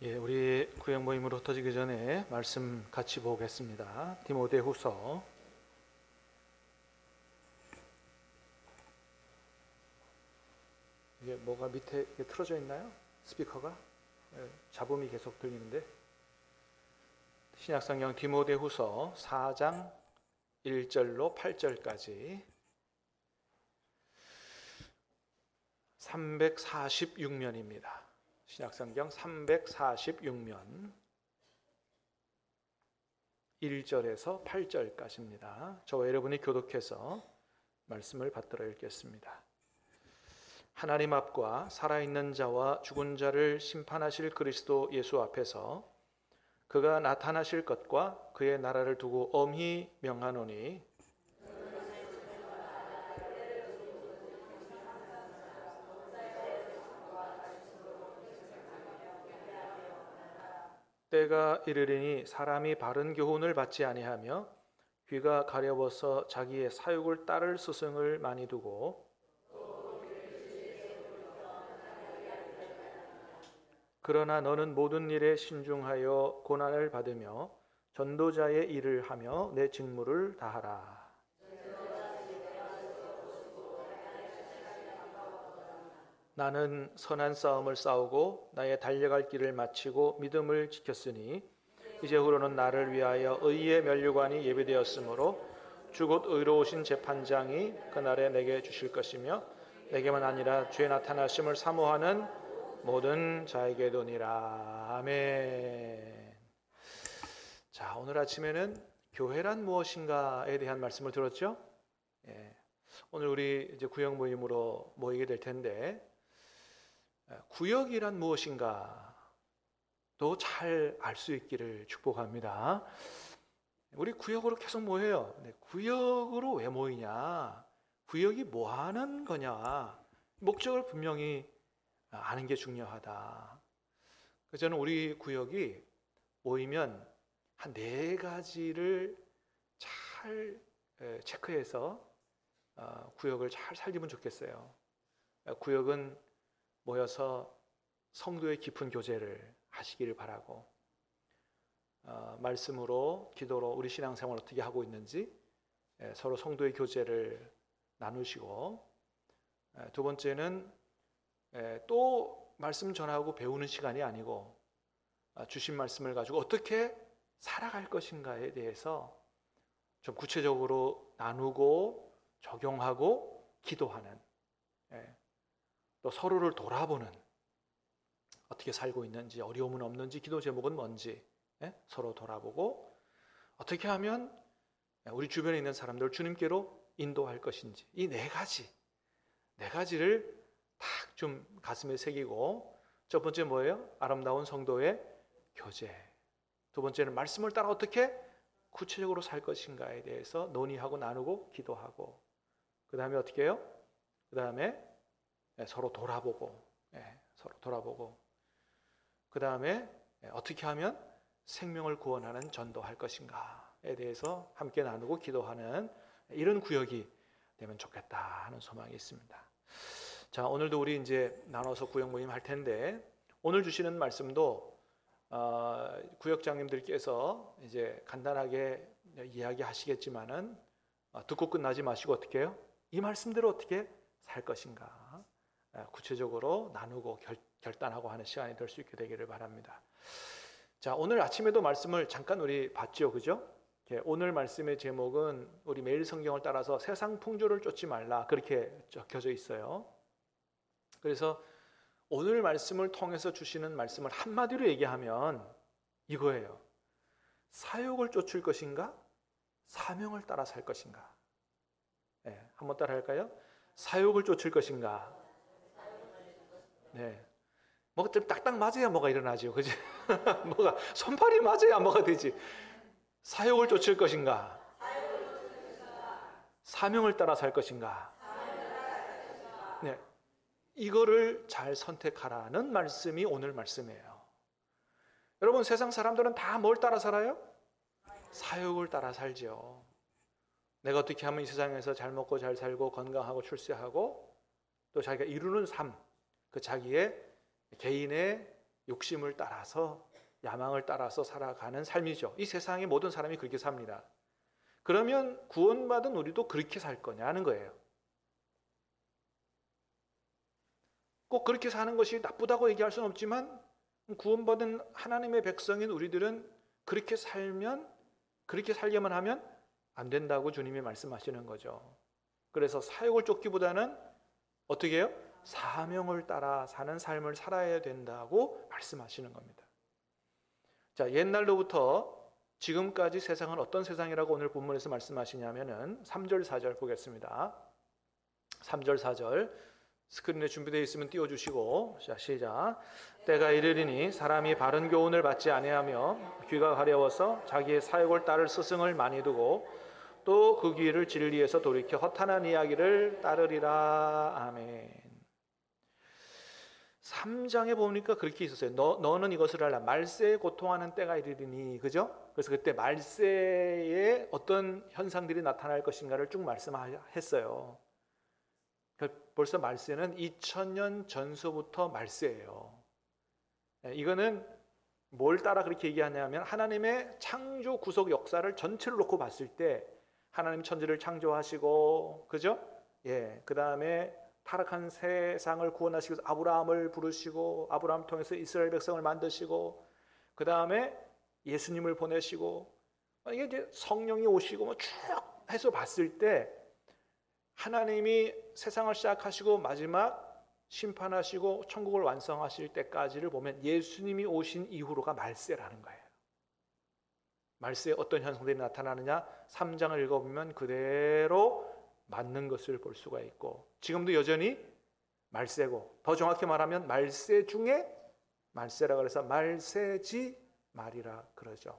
우리 구역 모임으로 흩어지기 전에 말씀 같이 보겠습니다. 디모데후서 이게 뭐가 밑에 틀어져 있나요? 스피커가? 잡음이 계속 들리는데. 신약성경 디모데후서 4장 1절로 8절까지 346면입니다. 신약성경 346면 1절에서 8절까지입니다. 저와 여러분이 교독해서 말씀을 받들어 읽겠습니다. 하나님 앞과 살아있는 자와 죽은 자를 심판하실 그리스도 예수 앞에서 그가 나타나실 것과 그의 나라를 두고 엄히 명하노니 때가 이르리니 사람이 바른 교훈을 받지 아니하며 귀가 가려워서 자기의 사욕을 따를 스승을 많이 두고 그러나 너는 모든 일에 신중하여 고난을 받으며 전도자의 일을 하며 내 직무를 다하라. 나는 선한 싸움을 싸우고 나의 달려갈 길을 마치고 믿음을 지켰으니 이제후로는 나를 위하여 의의 면류관이 예비되었으므로 주 곧 의로우신 재판장이 그날에 내게 주실 것이며 내게만 아니라 주의 나타나심을 사모하는 모든 자에게도니라. 아멘. 자, 오늘 아침에는 교회란 무엇인가에 대한 말씀을 들었죠? 오늘 우리 이제 구역 모임으로 모이게 될 텐데 구역이란 무엇인가 도 잘 알 수 있기를 축복합니다. 우리 구역으로 계속 모여요. 구역으로 왜 모이냐? 구역이 뭐 하는 거냐? 목적을 분명히 아는 게 중요하다. 그래서 저는 우리 구역이 모이면 한 4가지를 잘 체크해서 구역을 잘 살리면 좋겠어요. 구역은 모여서 성도의 깊은 교제를 하시기를 바라고, 말씀으로 기도로 우리 신앙생활 어떻게 하고 있는지 서로 성도의 교제를 나누시고, 두 번째는 또 말씀 전하고 배우는 시간이 아니고 주신 말씀을 가지고 어떻게 살아갈 것인가에 대해서 좀 구체적으로 나누고 적용하고 기도하는, 또 서로를 돌아보는, 어떻게 살고 있는지, 어려움은 없는지, 기도 제목은 뭔지 서로 돌아보고 어떻게 하면 우리 주변에 있는 사람들을 주님께로 인도할 것인지, 이 4가지를 딱 좀 가슴에 새기고, 첫 번째 뭐예요? 아름다운 성도의 교제. 두 번째는 말씀을 따라 어떻게 구체적으로 살 것인가에 대해서 논의하고 나누고 기도하고, 그 다음에 어떻게 해요? 그 다음에 서로 돌아보고, 그 다음에 어떻게 하면 생명을 구원하는 전도할 것인가에 대해서 함께 나누고 기도하는 이런 구역이 되면 좋겠다 하는 소망이 있습니다. 자, 오늘도 우리 이제 나눠서 구역 모임 할 텐데, 오늘 주시는 말씀도 구역장님들께서 이제 간단하게 이야기하시겠지만은 듣고 끝나지 마시고 어떻게 해요? 이 말씀대로 어떻게 살 것인가 구체적으로 나누고 결단하고 하는 시간이 될 수 있게 되기를 바랍니다. 자, 오늘 아침에도 말씀을 잠깐 우리 봤죠, 그죠? 오늘 말씀의 제목은 우리 매일 성경을 따라서 세상 풍조를 쫓지 말라, 그렇게 적혀져 있어요. 그래서 오늘 말씀을 통해서 주시는 말씀을 한마디로 얘기하면 이거예요. 사욕을 쫓을 것인가? 사명을 따라 살 것인가? 한번 따라 할까요? 사욕을 쫓을 것인가? 뭐가 좀 딱딱 맞아야 뭐가 일어나죠, 그지? 뭐가 손발이 맞아야 뭐가 되지? 사욕을 쫓을 것인가? 사명을 따라 살 것인가? 이거를 잘 선택하라는 말씀이 오늘 말씀이에요. 여러분, 세상 사람들은 다 뭘 따라 살아요? 사욕을 따라 살죠. 내가 어떻게 하면 이 세상에서 잘 먹고 잘 살고 건강하고 출세하고 또 자기가 이루는 삶, 그 자기의 개인의 욕심을 따라서, 야망을 따라서 살아가는 삶이죠. 이 세상의 모든 사람이 그렇게 삽니다. 그러면 구원받은 우리도 그렇게 살 거냐는 거예요. 꼭 그렇게 사는 것이 나쁘다고 얘기할 수는 없지만 구원받은 하나님의 백성인 우리들은 그렇게 살려만 하면 안 된다고 주님이 말씀하시는 거죠. 그래서 사욕을 쫓기보다는 어떻게 해요? 사명을 따라 사는 삶을 살아야 된다고 말씀하시는 겁니다. 자, 옛날로부터 지금까지 세상은 어떤 세상이라고 오늘 본문에서 말씀하시냐면은 3절 4절 보겠습니다. 3절 4절 스크린에 준비되어 있으면 띄워주시고, 자, 시작. 때가 이르리니 사람이 바른 교훈을 받지 아니하며 귀가 가려워서 자기의 사욕을 따를 스승을 많이 두고 또 그 귀를 진리에서 돌이켜 허탄한 이야기를 따르리라. 아멘. 3장에 보니까 그렇게 있었어요. 너는 이것을 알라. 말세에 고통하는 때가 이르리니. 그죠? 그래서 그때 말세에 어떤 현상들이 나타날 것인가를 쭉 말씀했어요. 벌써 말세는 2000년 전서부터 말세예요. 이거는 뭘 따라 그렇게 얘기하냐면 하나님의 창조 구속 역사를 전체를 놓고 봤을 때 하나님 천지를 창조하시고, 그죠? 예, 그 다음에 타락한 세상을 구원하시기 위해서 아브라함을 부르시고 아브라함 통해서 이스라엘 백성을 만드시고, 그 다음에 예수님을 보내시고, 이게 이제 성령이 오시고 뭐 쭉 해서 봤을 때 하나님이 세상을 시작하시고 마지막 심판하시고 천국을 완성하실 때까지를 보면 예수님이 오신 이후로가 말세라는 거예요. 말세에 어떤 현상들이 나타나느냐, 3장을 읽어보면 그대로 맞는 것을 볼 수가 있고, 지금도 여전히 말세고, 더 정확히 말하면 말세 중에 말세라 그래서 말세지 말이라 그러죠.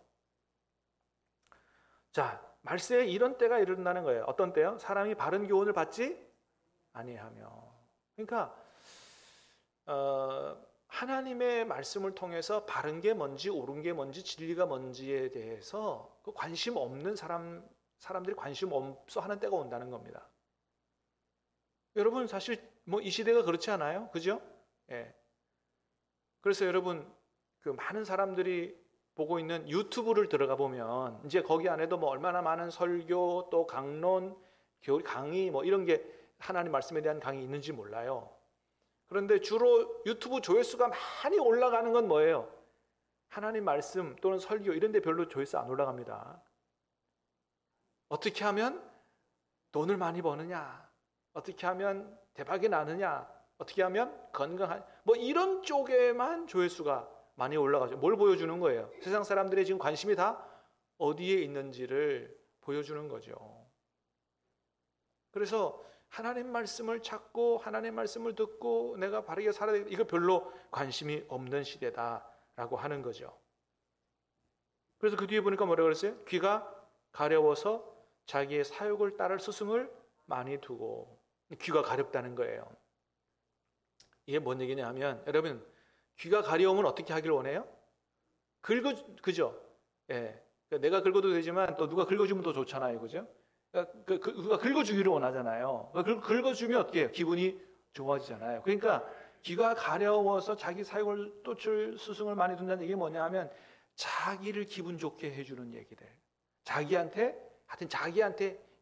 자, 말세에 이런 때가 일어나는 거예요. 어떤 때요? 사람이 바른 교훈을 받지 아니하며. 그러니까 하나님의 말씀을 통해서 바른 게 뭔지 옳은 게 뭔지 진리가 뭔지에 대해서 관심 없는 사람들이 관심 없어 하는 때가 온다는 겁니다. 여러분 사실 뭐 이 시대가 그렇지 않아요? 그죠? 예. 그래서 여러분 그 많은 사람들이 보고 있는 유튜브를 들어가 보면 이제 거기 안에도 뭐 얼마나 많은 설교 또 강론, 강의 뭐 이런 게 하나님 말씀에 대한 강의 있는지 몰라요. 그런데 주로 유튜브 조회수가 많이 올라가는 건 뭐예요? 하나님 말씀 또는 설교 이런 데 별로 조회수 안 올라갑니다. 어떻게 하면 돈을 많이 버느냐? 어떻게 하면 대박이 나느냐? 어떻게 하면 건강한 뭐 이런 쪽에만 조회수가 많이 올라가죠. 뭘 보여주는 거예요? 세상 사람들의 지금 관심이 다 어디에 있는지를 보여주는 거죠. 그래서 하나님 말씀을 찾고 하나님 말씀을 듣고 내가 바르게 살아야 되겠다, 이거 별로 관심이 없는 시대다라고 하는 거죠. 그래서 그 뒤에 보니까 뭐라고 그랬어요? 귀가 가려워서 자기의 사욕을 따를 스승을 많이 두고. 귀가 가렵다는 거예요. 이게 뭔 얘기냐 하면, 여러분 귀가 가려우면 어떻게 하길 원해요? 그죠? 예. 내가 긁어도 되지만 또 누가 긁어주면 더 좋잖아요. 그죠? 누가 긁어주기를 원하잖아요. 긁어주면 어떻게 해요? 기분이 좋아지잖아요. 그러니까 귀가 가려워서 자기 사욕을 쫓을 스승을 많이 둔다는 얘기 뭐냐 하면 자기를 기분 좋게 해주는 얘기들, 자기한테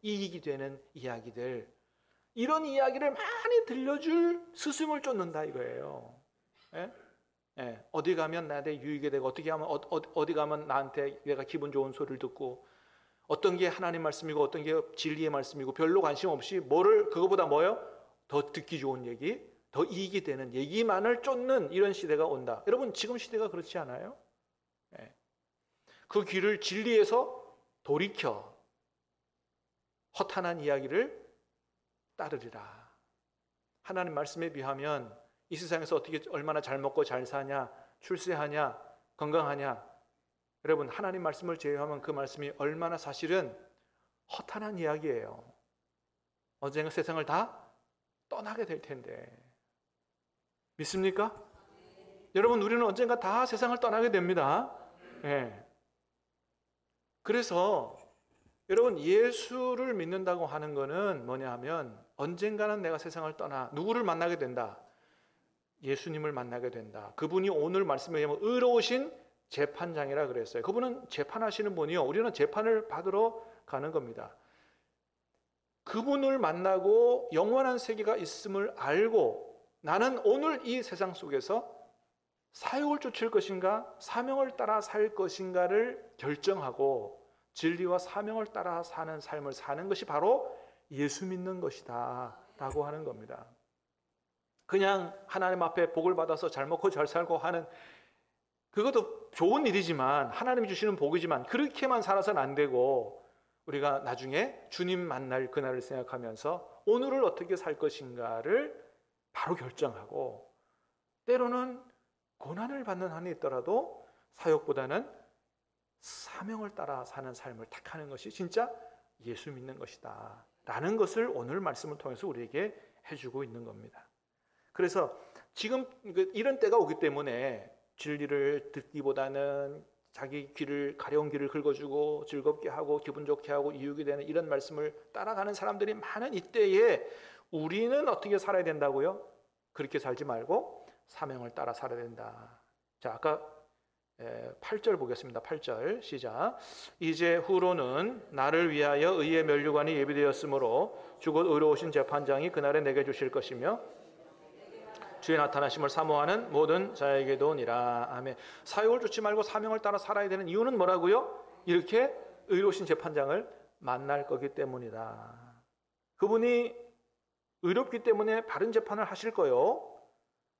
이익이 되는 이야기들, 이런 이야기를 많이 들려줄 스승을 쫓는다 이거예요. 예? 예. 어디 가면 나한테 유익이 되고 어떻게 하면 어디 가면 나한테 내가 기분 좋은 소리를 듣고 어떤 게 하나님 말씀이고 어떤 게 진리의 말씀이고 별로 관심 없이 그거보다 뭐요? 더 듣기 좋은 얘기, 더 이익이 되는 얘기만을 쫓는 이런 시대가 온다. 여러분 지금 시대가 그렇지 않아요? 예. 그 귀를 진리에서 돌이켜 허탄한 이야기를 따르리라. 하나님 말씀에 비하면 이 세상에서 어떻게 얼마나 잘 먹고 잘 사냐, 출세하냐, 건강하냐, 여러분 하나님 말씀을 제외하면 그 말씀이 얼마나 사실은 허탄한 이야기예요. 언젠가 세상을 다 떠나게 될 텐데 믿습니까? 여러분 우리는 언젠가 다 세상을 떠나게 됩니다. 예. 그래서 여러분 예수를 믿는다고 하는 거는 뭐냐 하면 언젠가는 내가 세상을 떠나 누구를 만나게 된다. 예수님을 만나게 된다. 그분이 오늘 말씀에 의하면 의로우신 재판장이라 그랬어요. 그분은 재판하시는 분이요. 우리는 재판을 받으러 가는 겁니다. 그분을 만나고 영원한 세계가 있음을 알고 나는 오늘 이 세상 속에서 사역을 쫓을 것인가 사명을 따라 살 것인가를 결정하고 진리와 사명을 따라 사는 삶을 사는 것이 바로 예수 믿는 것이다 라고 하는 겁니다. 그냥 하나님 앞에 복을 받아서 잘 먹고 잘 살고 하는 그것도 좋은 일이지만 하나님이 주시는 복이지만 그렇게만 살아서는 안 되고 우리가 나중에 주님 만날 그날을 생각하면서 오늘을 어떻게 살 것인가를 바로 결정하고 때로는 고난을 받는 한이 있더라도 사역보다는 사명을 따라 사는 삶을 택하는 것이 진짜 예수 믿는 것이다 라는 것을 오늘 말씀을 통해서 우리에게 해주고 있는 겁니다. 그래서 지금 이런 때가 오기 때문에 진리를 듣기보다는 자기 귀를 가려운 귀를 긁어주고 즐겁게 하고 기분 좋게 하고 이유게 되는 이런 말씀을 따라가는 사람들이 많은 이때에 우리는 어떻게 살아야 된다고요? 그렇게 살지 말고 사명을 따라 살아야 된다. 자, 아까 8절 보겠습니다. 8절 시작. 이제 후로는 나를 위하여 의의 면류관이 예비되었으므로 주곧 의로우신 재판장이 그날에 내게 주실 것이며 주의 나타나심을 사모하는 모든 자에게도니라. 아멘. 사역을 쫓지 말고 사명을 따라 살아야 되는 이유는 뭐라고요? 이렇게 의로우신 재판장을 만날 거기 때문이다. 그분이 의롭기 때문에 바른 재판을 하실 거요.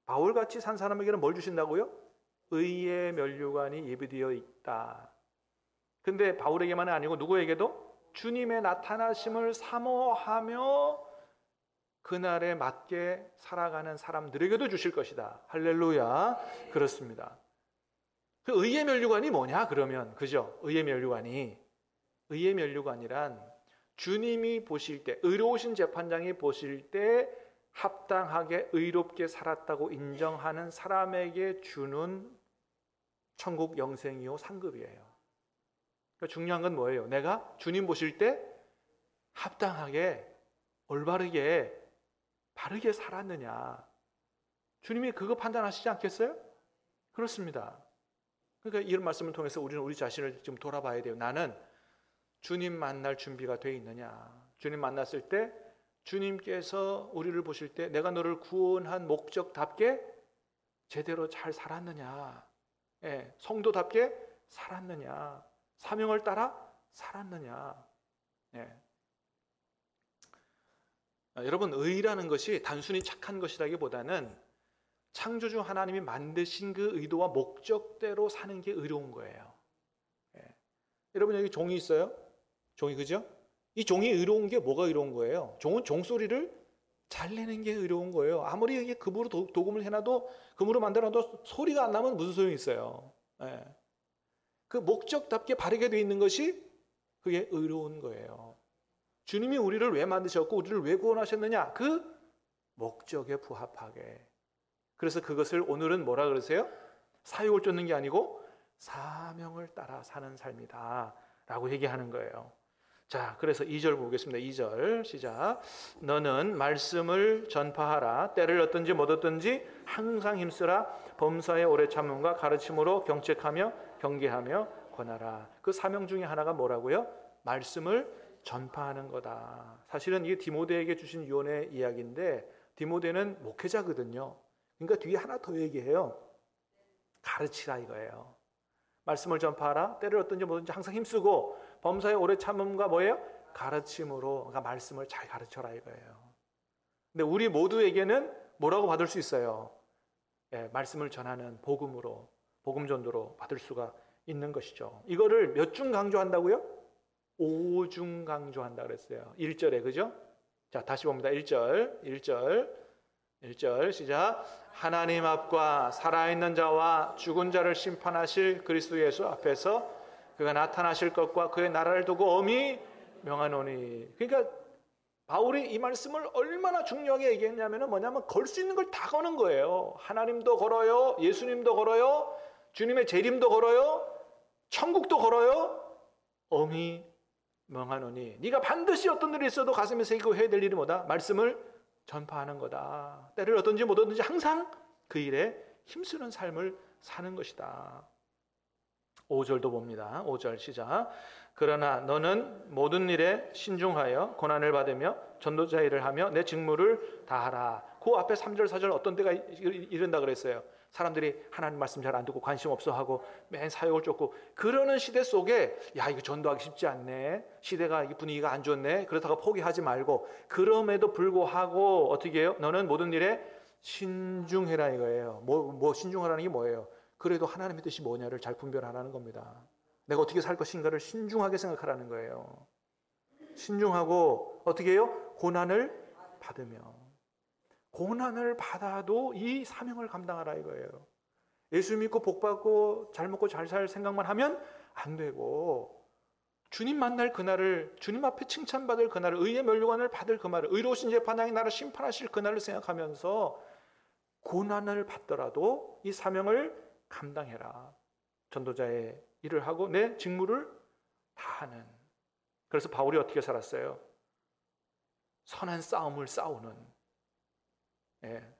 바울같이 산 사람에게는 뭘 주신다고요? 의의 면류관이 예비되어 있다. 근데 바울에게만은 아니고 누구에게도 주님의 나타나심을 사모하며 그날에 맞게 살아가는 사람들에게도 주실 것이다. 할렐루야. 그렇습니다. 그 의의 면류관이 뭐냐 그러면 그죠? 의의 면류관이란 주님이 보실 때 의로우신 재판장이 보실 때 합당하게 의롭게 살았다고 인정하는 사람에게 주는 천국 영생이요 상급이에요. 그러니까 중요한 건 뭐예요? 내가 주님 보실 때 합당하게 올바르게 바르게 살았느냐. 주님이 그거 판단하시지 않겠어요? 그렇습니다. 그러니까 이런 말씀을 통해서 우리는 우리 자신을 좀 돌아봐야 돼요. 나는 주님 만날 준비가 돼 있느냐. 주님 만났을 때 주님께서 우리를 보실 때 내가 너를 구원한 목적답게 제대로 잘 살았느냐. 성도답게 살았느냐. 사명을 따라 살았느냐. 여러분, 의라는 것이 단순히 착한 것이라기보다는 창조주 하나님이 만드신 그 의도와 목적대로 사는 게 의로운 거예요. 여러분, 여기 종이 있어요? 종이, 그죠? 이 종이 의로운 게 뭐가 의로운 거예요? 종은 종소리를 잘 내는 게 의로운 거예요. 아무리 이게 금으로 도금을 해놔도, 금으로 만들어놔도 소리가 안 나면 무슨 소용이 있어요? 그 목적답게 바르게 되어 있는 것이 그게 의로운 거예요. 주님이 우리를 왜 만드셨고 우리를 왜 구원하셨느냐? 그 목적에 부합하게. 그래서 그것을 오늘은 뭐라 그러세요? 사역을 쫓는 게 아니고 사명을 따라 사는 삶이다 라고 얘기하는 거예요. 자, 그래서 2절 보겠습니다. 2절 시작. 너는 말씀을 전파하라. 때를 얻든지 못 얻든지 항상 힘쓰라. 범사의 오래 참음과 가르침으로 경책하며 경계하며 권하라. 그 사명 중에 하나가 뭐라고요? 말씀을 전파하는 거다. 사실은 이게 디모데에게 주신 유언의 이야기인데 디모데는 목회자거든요. 그러니까 뒤에 하나 더 얘기해요. 가르치라 이거예요. 말씀을 전파하라. 때를 얻든지 뭐든지 항상 힘쓰고 범사에 오래 참음과 뭐예요? 가르침으로. 그러니까 말씀을 잘 가르쳐라 이거예요. 근데 우리 모두에게는 뭐라고 받을 수 있어요? 말씀을 전하는 복음으로, 복음 전도로 받을 수가 있는 것이죠. 이거를 몇 중 강조한다고요? 5중 강조한다 그랬어요. 1절에, 그죠? 자, 다시 봅니다. 1절 시작. 하나님 앞과 살아있는 자와 죽은 자를 심판하실 그리스도 예수 앞에서 그가 나타나실 것과 그의 나라를 두고 엄히 명하노니. 그러니까 바울이 이 말씀을 얼마나 중요하게 얘기했냐면 뭐냐면 걸 수 있는 걸 다 거는 거예요. 하나님도 걸어요. 예수님도 걸어요. 주님의 재림도 걸어요. 천국도 걸어요. 엄히 명하노니. 네가 반드시 어떤 일이 있어도 가슴에 새기고 해야 될 일이 뭐다? 말씀을 전파하는 거다. 때를 얻든지 못 얻든지 항상 그 일에 힘쓰는 삶을 사는 것이다. 5절도 봅니다. 5절 시작. 그러나 너는 모든 일에 신중하여 고난을 받으며 전도자 일을 하며 내 직무를 다하라. 그 앞에 3절 4절 어떤 때가 이른다 그랬어요. 사람들이 하나님 말씀 잘 안 듣고 관심 없어 하고 맨 사역을 쫓고 그러는 시대 속에 야 이거 전도하기 쉽지 않네. 시대가 분위기가 안 좋네. 그렇다가 포기하지 말고 그럼에도 불구하고 어떻게 해요? 너는 모든 일에 신중해라 이거예요. 뭐 신중하라는 게 뭐예요? 그래도 하나님의 뜻이 뭐냐를 잘 분별하라는 겁니다. 내가 어떻게 살 것인가를 신중하게 생각하라는 거예요. 신중하고 어떻게 해요? 고난을 받으며. 고난을 받아도 이 사명을 감당하라 이거예요. 예수 믿고 복 받고 잘 먹고 잘 살 생각만 하면 안 되고 주님 만날 그날을, 주님 앞에 칭찬받을 그날을, 의의 면류관을 받을 그 말을, 의로우신 재판장이 나를 심판하실 그날을 생각하면서 고난을 받더라도 이 사명을 감당해라. 전도자의 일을 하고 내 직무를 다하는. 그래서 바울이 어떻게 살았어요? 선한 싸움을 싸우는,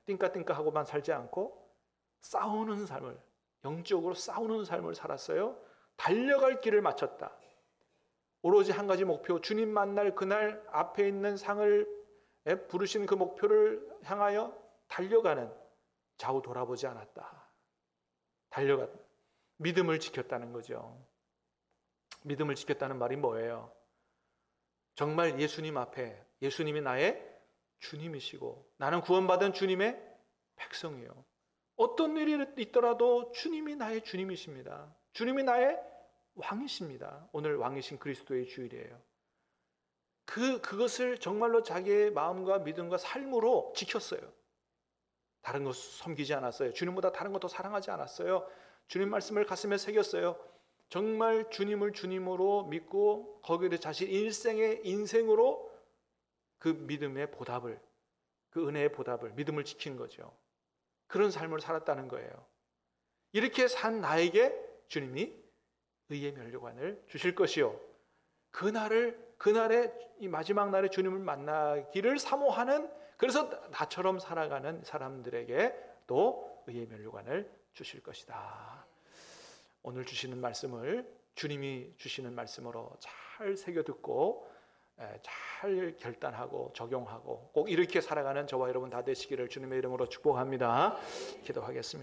띵까띵까하고만 살지 않고 싸우는 삶을, 영적으로 싸우는 삶을 살았어요. 달려갈 길을 마쳤다. 오로지 한 가지 목표, 주님 만날 그날 앞에 있는 상을 부르신 그 목표를 향하여 달려가는, 좌우 돌아보지 않았다. 달려갔다. 믿음을 지켰다는 거죠. 믿음을 지켰다는 말이 뭐예요? 정말 예수님 앞에, 예수님이 나의 주님이시고 나는 구원받은 주님의 백성이에요. 어떤 일이 있더라도 주님이 나의 주님이십니다. 주님이 나의 왕이십니다. 오늘 왕이신 그리스도의 주일이에요. 그것을 정말로 자기의 마음과 믿음과 삶으로 지켰어요. 다른 것 섬기지 않았어요. 주님보다 다른 것도 사랑하지 않았어요. 주님 말씀을 가슴에 새겼어요. 정말 주님을 주님으로 믿고 거기에 대해 자신 일생의 인생으로 그 믿음의 보답을, 그 은혜의 보답을, 믿음을 지킨 거죠. 그런 삶을 살았다는 거예요. 이렇게 산 나에게 주님이 의의 면류관을 주실 것이요, 그날에 이 마지막 날에 주님을 만나기를 사모하는, 그래서 나처럼 살아가는 사람들에게 또 의의 면류관을 주실 것이다. 오늘 주시는 말씀을 주님이 주시는 말씀으로 잘 새겨 듣고 잘 결단하고 적용하고 꼭 이렇게 살아가는 저와 여러분 다 되시기를 주님의 이름으로 축복합니다. 기도하겠습니다.